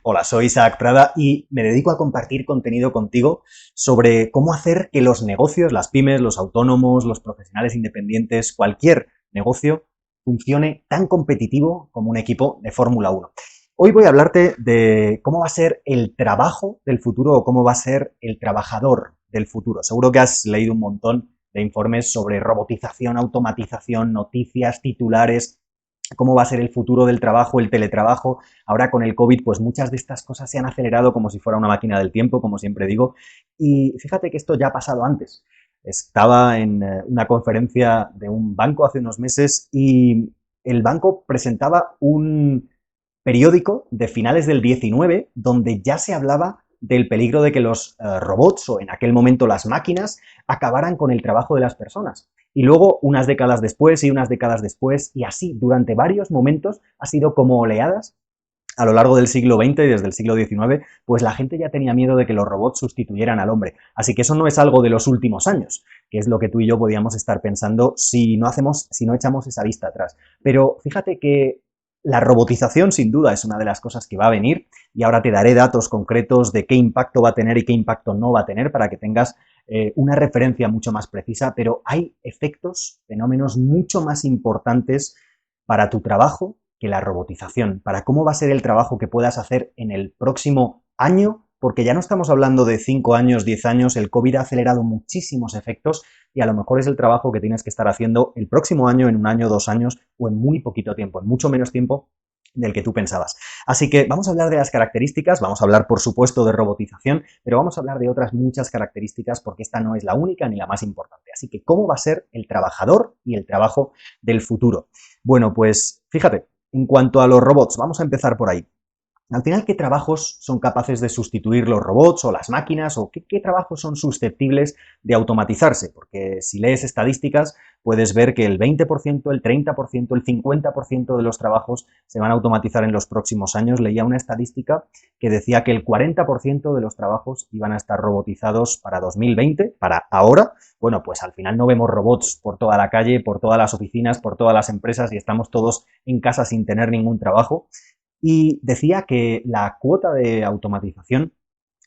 Hola, soy Isaac Prada y me dedico a compartir contenido contigo sobre cómo hacer que los negocios, las pymes, los autónomos, los profesionales independientes, cualquier negocio funcione tan competitivo como un equipo de Fórmula 1. Hoy voy a hablarte de cómo va a ser el trabajo del futuro o cómo va a ser el trabajador del futuro. Seguro que has leído un montón de informes sobre robotización, automatización, noticias, titulares, cómo va a ser el futuro del trabajo, el teletrabajo. Ahora con el COVID, pues muchas de estas cosas se han acelerado como si fuera una máquina del tiempo, como siempre digo. Y fíjate que esto ya ha pasado antes. Estaba en una conferencia de un banco hace unos meses y el banco presentaba un periódico de finales del 19 donde ya se hablaba del peligro de que los robots o en aquel momento las máquinas acabaran con el trabajo de las personas. Y luego, unas décadas después y unas décadas después, y así, durante varios momentos, ha sido como oleadas. A lo largo del siglo XX y desde el siglo XIX, pues la gente ya tenía miedo de que los robots sustituyeran al hombre. Así que eso no es algo de los últimos años, que es lo que tú y yo podíamos estar pensando si no echamos esa vista atrás. Pero fíjate que la robotización, sin duda, es una de las cosas que va a venir y ahora te daré datos concretos de qué impacto va a tener y qué impacto no va a tener para que tengas una referencia mucho más precisa, pero hay efectos, fenómenos mucho más importantes para tu trabajo que la robotización, para cómo va a ser el trabajo que puedas hacer en el próximo año, porque ya no estamos hablando de 5 años, 10 años, el COVID ha acelerado muchísimos efectos y a lo mejor es el trabajo que tienes que estar haciendo el próximo año, en un año, 2 años o en muy poquito tiempo, en mucho menos tiempo del que tú pensabas. Así que vamos a hablar de las características, vamos a hablar por supuesto de robotización, pero vamos a hablar de otras muchas características porque esta no es la única ni la más importante. Así que, ¿cómo va a ser el trabajador y el trabajo del futuro? Bueno, pues fíjate, en cuanto a los robots, vamos a empezar por ahí. Al final, ¿qué trabajos son capaces de sustituir los robots o las máquinas o qué trabajos son susceptibles de automatizarse? Porque si lees estadísticas puedes ver que el 20%, el 30%, el 50% de los trabajos se van a automatizar en los próximos años. Leía una estadística que decía que el 40% de los trabajos iban a estar robotizados para 2020, para ahora. Bueno, pues al final no vemos robots por toda la calle, por todas las oficinas, por todas las empresas y estamos todos en casa sin tener ningún trabajo. Y decía que la cuota de automatización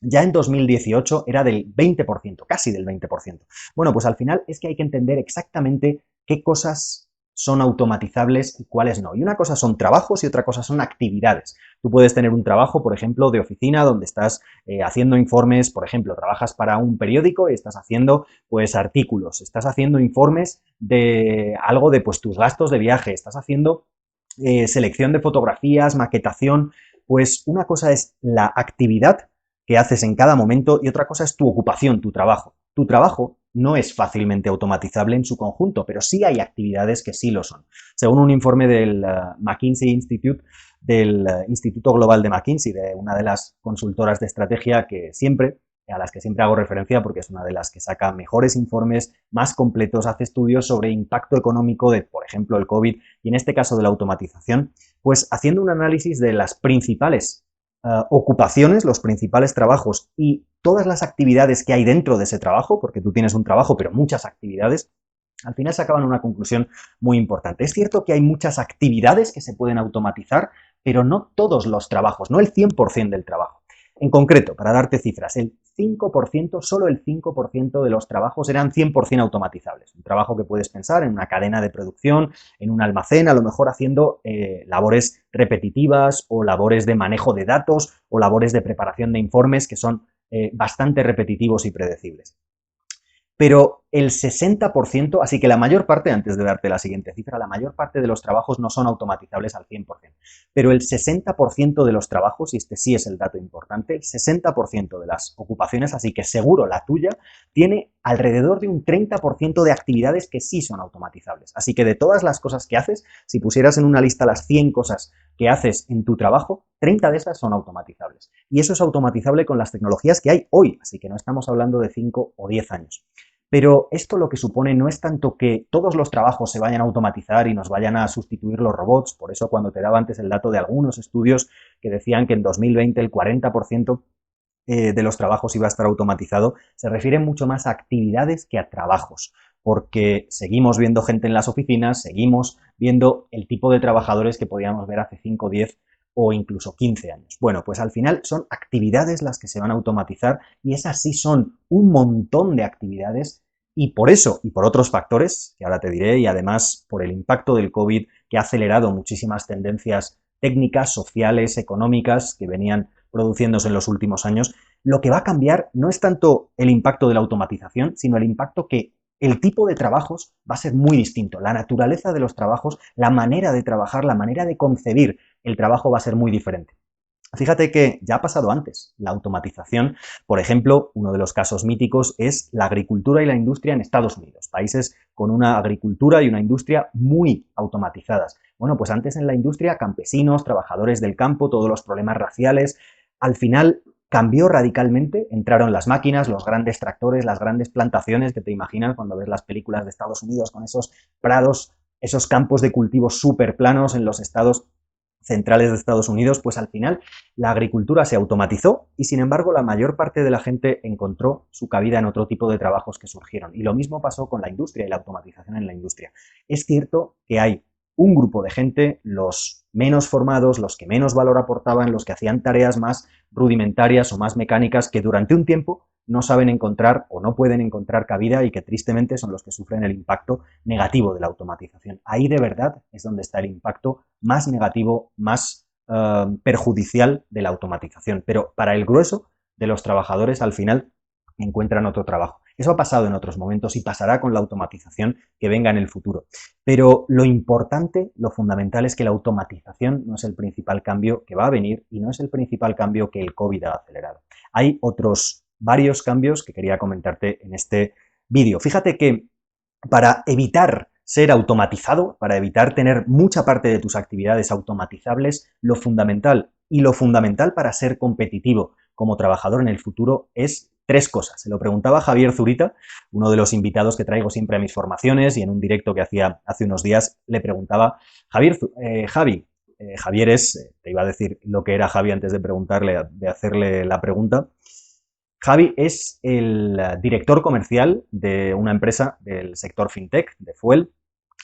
ya en 2018 era del 20%, casi del 20%. Bueno, pues al final es que hay que entender exactamente qué cosas son automatizables y cuáles no. Y una cosa son trabajos y otra cosa son actividades. Tú puedes tener un trabajo, por ejemplo, de oficina donde estás haciendo informes, por ejemplo, trabajas para un periódico y estás haciendo pues artículos, estás haciendo informes de algo de pues tus gastos de viaje, estás haciendo selección de fotografías, maquetación, pues una cosa es la actividad que haces en cada momento y otra cosa es tu ocupación, tu trabajo. Tu trabajo no es fácilmente automatizable en su conjunto, pero sí hay actividades que sí lo son. Según un informe del McKinsey Institute, del Instituto Global de McKinsey, de una de las consultoras de estrategia a las que siempre hago referencia porque es una de las que saca mejores informes, más completos, hace estudios sobre impacto económico de, por ejemplo, el COVID y en este caso de la automatización, pues haciendo un análisis de las principales ocupaciones, los principales trabajos y todas las actividades que hay dentro de ese trabajo, porque tú tienes un trabajo, pero muchas actividades, al final sacaban una conclusión muy importante. Es cierto que hay muchas actividades que se pueden automatizar, pero no todos los trabajos, no el 100% del trabajo. En concreto, para darte cifras, el 5%, solo el 5% de los trabajos eran 100% automatizables. Un trabajo que puedes pensar en una cadena de producción, en un almacén, a lo mejor haciendo labores repetitivas o labores de manejo de datos o labores de preparación de informes que son bastante repetitivos y predecibles. Pero el 60%, así que la mayor parte, antes de darte la siguiente cifra, la mayor parte de los trabajos no son automatizables al 100%, pero el 60% de los trabajos, y este sí es el dato importante, el 60% de las ocupaciones, así que seguro la tuya, tiene alrededor de un 30% de actividades que sí son automatizables. Así que de todas las cosas que haces, si pusieras en una lista las 100 cosas que haces en tu trabajo, 30 de esas son automatizables. Y eso es automatizable con las tecnologías que hay hoy, así que no estamos hablando de 5 o 10 años. Pero esto lo que supone no es tanto que todos los trabajos se vayan a automatizar y nos vayan a sustituir los robots. Por eso cuando te daba antes el dato de algunos estudios que decían que en 2020 el 40% de los trabajos iba a estar automatizado, se refiere mucho más a actividades que a trabajos, porque seguimos viendo gente en las oficinas, seguimos viendo el tipo de trabajadores que podíamos ver hace 5, 10 o incluso 15 años. Bueno, pues al final son actividades las que se van a automatizar y esas sí son un montón de actividades y por eso y por otros factores, que ahora te diré, y además por el impacto del COVID que ha acelerado muchísimas tendencias técnicas, sociales, económicas que venían produciéndose en los últimos años, lo que va a cambiar no es tanto el impacto de la automatización, sino el impacto que el tipo de trabajos va a ser muy distinto. La naturaleza de los trabajos, la manera de trabajar, la manera de concebir el trabajo va a ser muy diferente. Fíjate que ya ha pasado antes la automatización. Por ejemplo, uno de los casos míticos es la agricultura y la industria en Estados Unidos, países con una agricultura y una industria muy automatizadas. Bueno, pues antes en la industria, campesinos, trabajadores del campo, todos los problemas raciales, al final cambió radicalmente, entraron las máquinas, los grandes tractores, las grandes plantaciones que te imaginas cuando ves las películas de Estados Unidos con esos prados, esos campos de cultivo súper planos en los estados centrales de Estados Unidos, pues al final la agricultura se automatizó y sin embargo la mayor parte de la gente encontró su cabida en otro tipo de trabajos que surgieron. Y lo mismo pasó con la industria y la automatización en la industria. Es cierto que hay un grupo de gente, los menos formados, los que menos valor aportaban, los que hacían tareas más rudimentarias o más mecánicas, que durante un tiempo no saben encontrar o no pueden encontrar cabida y que tristemente son los que sufren el impacto negativo de la automatización. Ahí de verdad es donde está el impacto más negativo, más perjudicial de la automatización. Pero para el grueso de los trabajadores al final encuentran otro trabajo. Eso ha pasado en otros momentos y pasará con la automatización que venga en el futuro. Pero lo importante, lo fundamental es que la automatización no es el principal cambio que va a venir y no es el principal cambio que el COVID ha acelerado. Hay otros varios cambios que quería comentarte en este vídeo. Fíjate que para evitar ser automatizado, para evitar tener mucha parte de tus actividades automatizables, lo fundamental para ser competitivo como trabajador en el futuro es tres cosas. Se lo preguntaba Javier Zurita, uno de los invitados que traigo siempre a mis formaciones, y en un directo que hacía hace unos días le preguntaba, Javier es, te iba a decir lo que era Javi antes de preguntarle, de hacerle la pregunta. Javi es el director comercial de una empresa del sector fintech, de Fuel,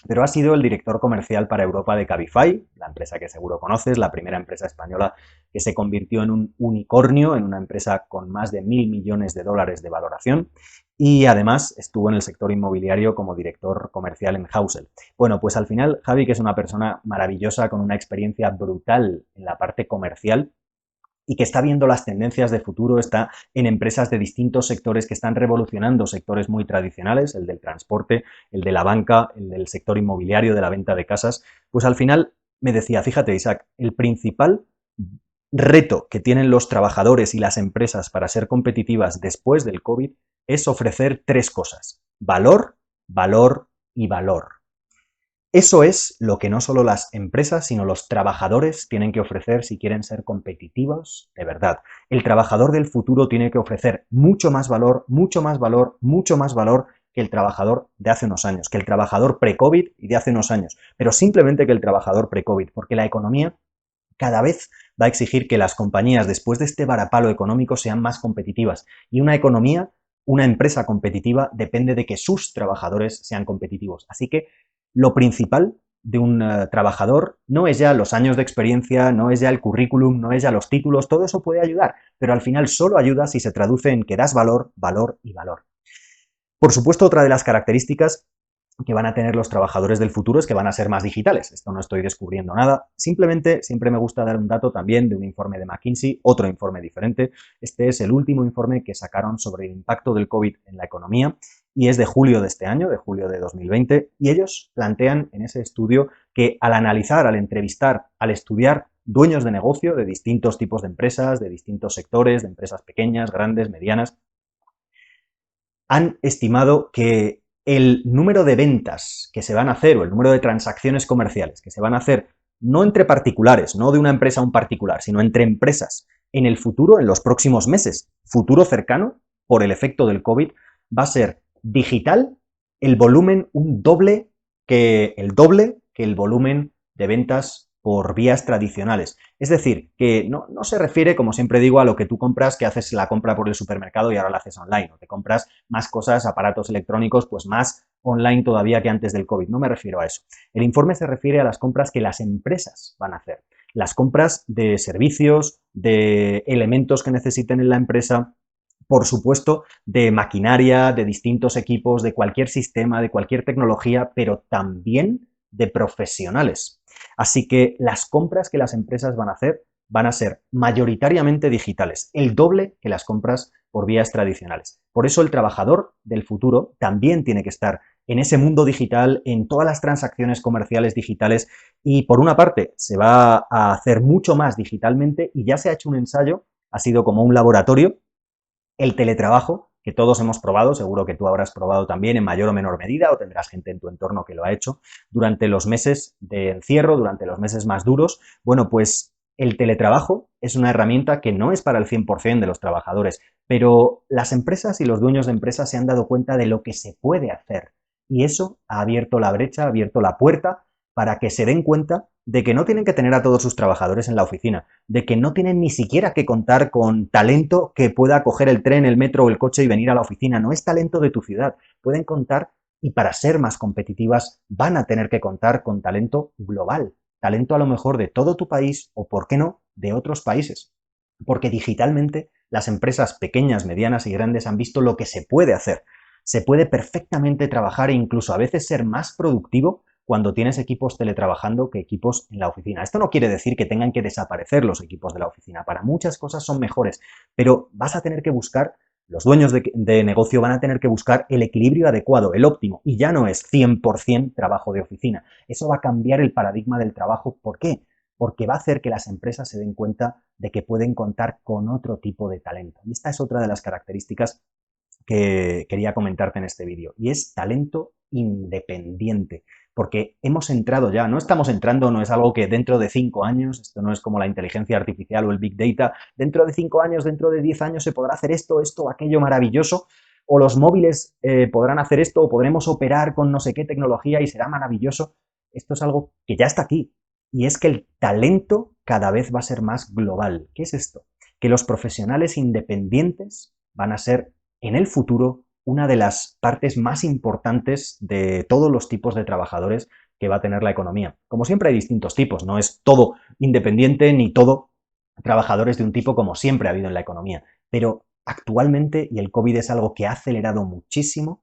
pero ha sido el director comercial para Europa de Cabify, la empresa que seguro conoces, la primera empresa española que se convirtió en un unicornio, en una empresa con más de 1.000 millones de dólares de valoración, y además estuvo en el sector inmobiliario como director comercial en Housel. Bueno, pues al final Javi, que es una persona maravillosa con una experiencia brutal en la parte comercial, y que está viendo las tendencias de futuro, está en empresas de distintos sectores que están revolucionando sectores muy tradicionales, el del transporte, el de la banca, el del sector inmobiliario, de la venta de casas, pues al final me decía, fíjate Isaac, el principal reto que tienen los trabajadores y las empresas para ser competitivas después del COVID es ofrecer tres cosas: valor, valor y valor. Eso es lo que no solo las empresas, sino los trabajadores tienen que ofrecer si quieren ser competitivos de verdad. El trabajador del futuro tiene que ofrecer mucho más valor, mucho más valor, mucho más valor que el trabajador de hace unos años, que el trabajador pre-COVID y de hace unos años, pero simplemente que el trabajador pre-COVID, porque la economía cada vez va a exigir que las compañías, después de este varapalo económico, sean más competitivas. Y una economía, una empresa competitiva, depende de que sus trabajadores sean competitivos. Así que lo principal de un trabajador no es ya los años de experiencia, no es ya el currículum, no es ya los títulos, todo eso puede ayudar, pero al final solo ayuda si se traduce en que das valor, valor y valor. Por supuesto, otra de las características que van a tener los trabajadores del futuro es que van a ser más digitales. Esto no estoy descubriendo nada. Simplemente, siempre me gusta dar un dato también de un informe de McKinsey, otro informe diferente. Este es el último informe que sacaron sobre el impacto del COVID en la economía y es de julio de este año, de julio de 2020, y ellos plantean en ese estudio que al analizar, al entrevistar, al estudiar dueños de negocio de distintos tipos de empresas, de distintos sectores, de empresas pequeñas, grandes, medianas, han estimado que el número de ventas que se van a hacer o el número de transacciones comerciales que se van a hacer no entre particulares, no de una empresa a un particular, sino entre empresas en el futuro, en los próximos meses, futuro cercano, por el efecto del COVID, va a ser digital el volumen un doble que el volumen de ventas por vías tradicionales. Es decir, que no se refiere, como siempre digo, a lo que tú compras, que haces la compra por el supermercado y ahora la haces online, o te compras más cosas, aparatos electrónicos, pues más online todavía que antes del COVID. No me refiero a eso. El informe se refiere a las compras que las empresas van a hacer. las compras de servicios, de elementos que necesiten en la empresa, por supuesto, de maquinaria, de distintos equipos, de cualquier sistema, de cualquier tecnología, pero también de profesionales. Así que las compras que las empresas van a hacer van a ser mayoritariamente digitales, el doble que las compras por vías tradicionales. Por eso el trabajador del futuro también tiene que estar en ese mundo digital, en todas las transacciones comerciales digitales y por una parte se va a hacer mucho más digitalmente y ya se ha hecho un ensayo, ha sido como un laboratorio, el teletrabajo, que todos hemos probado, seguro que tú habrás probado también en mayor o menor medida o tendrás gente en tu entorno que lo ha hecho durante los meses de encierro, durante los meses más duros. Bueno, pues el teletrabajo es una herramienta que no es para el 100% de los trabajadores, pero las empresas y los dueños de empresas se han dado cuenta de lo que se puede hacer y eso ha abierto la brecha, ha abierto la puerta para que se den cuenta de que no tienen que tener a todos sus trabajadores en la oficina, de que no tienen ni siquiera que contar con talento que pueda coger el tren, el metro o el coche y venir a la oficina. No es talento de tu ciudad. Pueden contar, y para ser más competitivas, van a tener que contar con talento global. Talento a lo mejor de todo tu país o, por qué no, de otros países. Porque digitalmente las empresas pequeñas, medianas y grandes han visto lo que se puede hacer. Se puede perfectamente trabajar e incluso a veces ser más productivo cuando tienes equipos teletrabajando que equipos en la oficina. Esto no quiere decir que tengan que desaparecer los equipos de la oficina. Para muchas cosas son mejores, pero vas a tener que buscar, los dueños de negocio van a tener que buscar el equilibrio adecuado, el óptimo, y ya no es 100% trabajo de oficina. Eso va a cambiar el paradigma del trabajo. ¿Por qué? Porque va a hacer que las empresas se den cuenta de que pueden contar con otro tipo de talento. Y esta es otra de las características que quería comentarte en este vídeo, y es talento independiente, porque hemos entrado ya, no estamos entrando, no es algo que dentro de 5 años, esto no es como la inteligencia artificial o el Big Data, dentro de 5 años, dentro de 10 años se podrá hacer esto, aquello maravilloso, o los móviles podrán hacer esto, o podremos operar con no sé qué tecnología y será maravilloso. Esto es algo que ya está aquí, y es que el talento cada vez va a ser más global. ¿Qué es esto? Que los profesionales independientes van a ser en el futuro una de las partes más importantes de todos los tipos de trabajadores que va a tener la economía. Como siempre hay distintos tipos, no es todo independiente ni todo trabajadores de un tipo como siempre ha habido en la economía, pero actualmente, y el COVID es algo que ha acelerado muchísimo,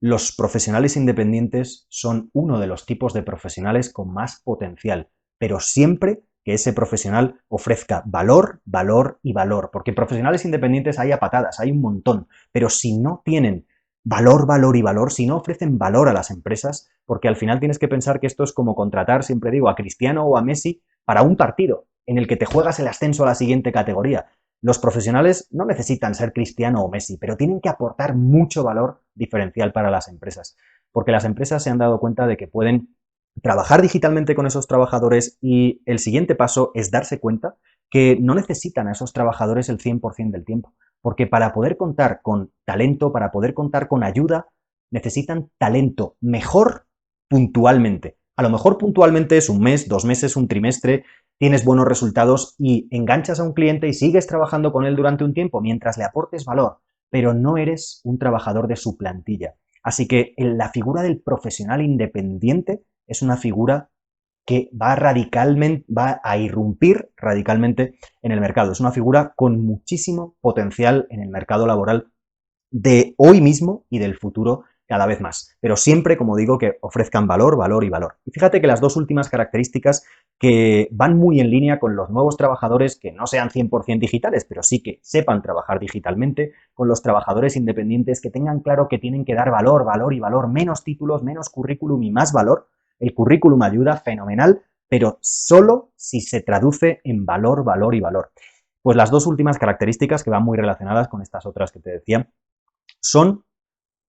los profesionales independientes son uno de los tipos de profesionales con más potencial, pero siempre que ese profesional ofrezca valor, valor y valor, porque profesionales independientes hay a patadas, hay un montón, pero si no tienen valor, valor y valor, si no ofrecen valor a las empresas, porque al final tienes que pensar que esto es como contratar, siempre digo, a Cristiano o a Messi para un partido en el que te juegas el ascenso a la siguiente categoría. Los profesionales no necesitan ser Cristiano o Messi, pero tienen que aportar mucho valor diferencial para las empresas, porque las empresas se han dado cuenta de que pueden trabajar digitalmente con esos trabajadores y el siguiente paso es darse cuenta que no necesitan a esos trabajadores el 100% del tiempo, porque para poder contar con talento, para poder contar con ayuda, necesitan talento mejor puntualmente. A lo mejor puntualmente es un mes, 2 meses, un trimestre, tienes buenos resultados y enganchas a un cliente y sigues trabajando con él durante un tiempo mientras le aportes valor, pero no eres un trabajador de su plantilla. Así que la figura del profesional independiente es una figura que va a irrumpir radicalmente en el mercado. Es una figura con muchísimo potencial en el mercado laboral de hoy mismo y del futuro cada vez más, pero siempre, como digo, que ofrezcan valor, valor y valor. Y fíjate que las dos últimas características que van muy en línea con los nuevos trabajadores que no sean 100% digitales, pero sí que sepan trabajar digitalmente, con los trabajadores independientes que tengan claro que tienen que dar valor, valor y valor, menos títulos, menos currículum y más valor. El currículum ayuda fenomenal, pero solo si se traduce en valor, valor y valor. Pues las dos últimas características que van muy relacionadas con estas otras que te decía son,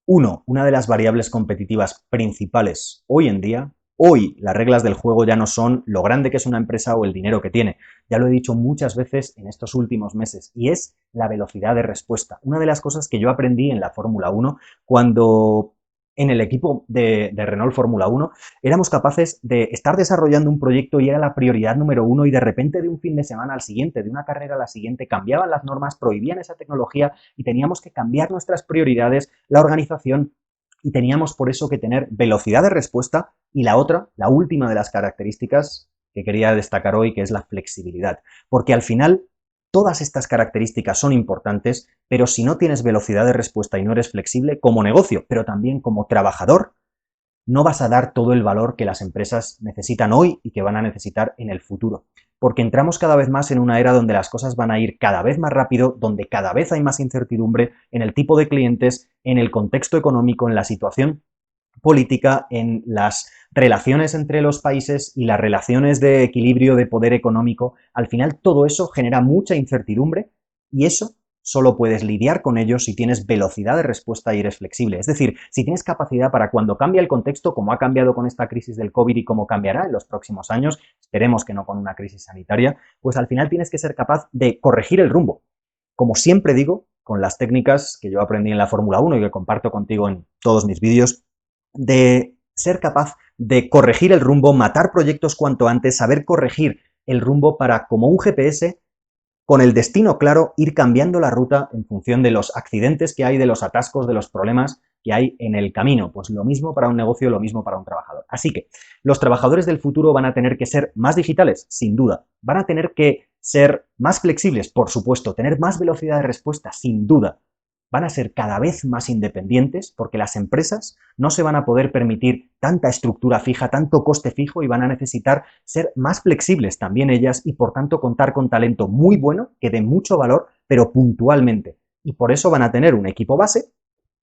uno, una de las variables competitivas principales hoy en día. Hoy las reglas del juego ya no son lo grande que es una empresa o el dinero que tiene. Ya lo he dicho muchas veces en estos últimos meses y es la velocidad de respuesta. Una de las cosas que yo aprendí en la Fórmula 1 cuando en el equipo de Renault Fórmula 1 éramos capaces de estar desarrollando un proyecto y era la prioridad número uno y de repente de un fin de semana al siguiente, de una carrera a la siguiente, cambiaban las normas, prohibían esa tecnología y teníamos que cambiar nuestras prioridades, la organización, y teníamos por eso que tener velocidad de respuesta y la otra, la última de las características, que quería destacar hoy, que es la flexibilidad. Porque al final, todas estas características son importantes, pero si no tienes velocidad de respuesta y no eres flexible como negocio, pero también como trabajador, no vas a dar todo el valor que las empresas necesitan hoy y que van a necesitar en el futuro. Porque entramos cada vez más en una era donde las cosas van a ir cada vez más rápido, donde cada vez hay más incertidumbre en el tipo de clientes, en el contexto económico, en la situación política, en las relaciones entre los países y las relaciones de equilibrio de poder económico. Al final todo eso genera mucha incertidumbre y eso solo puedes lidiar con ello si tienes velocidad de respuesta y eres flexible. Es decir, si tienes capacidad para cuando cambia el contexto, como ha cambiado con esta crisis del COVID y como cambiará en los próximos años, esperemos que no con una crisis sanitaria, pues al final tienes que ser capaz de corregir el rumbo. Como siempre digo, con las técnicas que yo aprendí en la Fórmula 1 y que comparto contigo en todos mis vídeos, de ser capaz de corregir el rumbo, matar proyectos cuanto antes, saber corregir el rumbo para, como un GPS, con el destino claro, ir cambiando la ruta en función de los accidentes que hay, de los atascos, de los problemas que hay en el camino. Pues lo mismo para un negocio, lo mismo para un trabajador. Así que los trabajadores del futuro van a tener que ser más digitales, sin duda. Van a tener que ser más flexibles, por supuesto. Tener más velocidad de respuesta, sin duda. Van a ser cada vez más independientes porque las empresas no se van a poder permitir tanta estructura fija, tanto coste fijo y van a necesitar ser más flexibles también ellas y por tanto contar con talento muy bueno que dé mucho valor, pero puntualmente. Y por eso van a tener un equipo base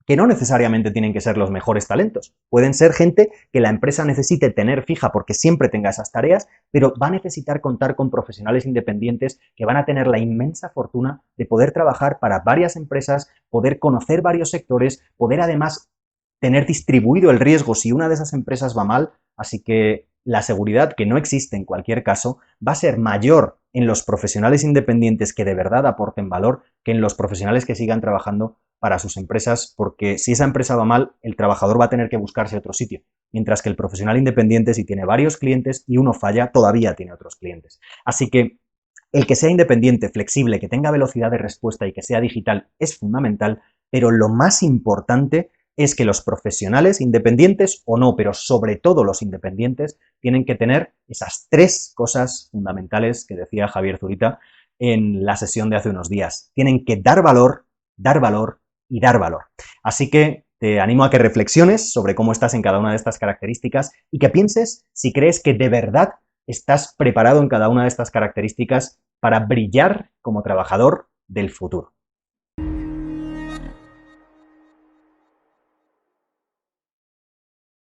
que no necesariamente tienen que ser los mejores talentos. Pueden ser gente que la empresa necesite tener fija porque siempre tenga esas tareas, pero va a necesitar contar con profesionales independientes que van a tener la inmensa fortuna de poder trabajar para varias empresas, poder conocer varios sectores, poder además tener distribuido el riesgo si una de esas empresas va mal, así que la seguridad, que no existe en cualquier caso, va a ser mayor en los profesionales independientes que de verdad aporten valor que en los profesionales que sigan trabajando para sus empresas, porque si esa empresa va mal, el trabajador va a tener que buscarse otro sitio, mientras que el profesional independiente, si tiene varios clientes y uno falla, todavía tiene otros clientes. Así que el que sea independiente, flexible, que tenga velocidad de respuesta y que sea digital es fundamental, pero lo más importante es que los profesionales, independientes o no, pero sobre todo los independientes, tienen que tener esas tres cosas fundamentales que decía Javier Zurita en la sesión de hace unos días. Tienen que dar valor y dar valor. Así que te animo a que reflexiones sobre cómo estás en cada una de estas características y que pienses si crees que de verdad estás preparado en cada una de estas características para brillar como trabajador del futuro.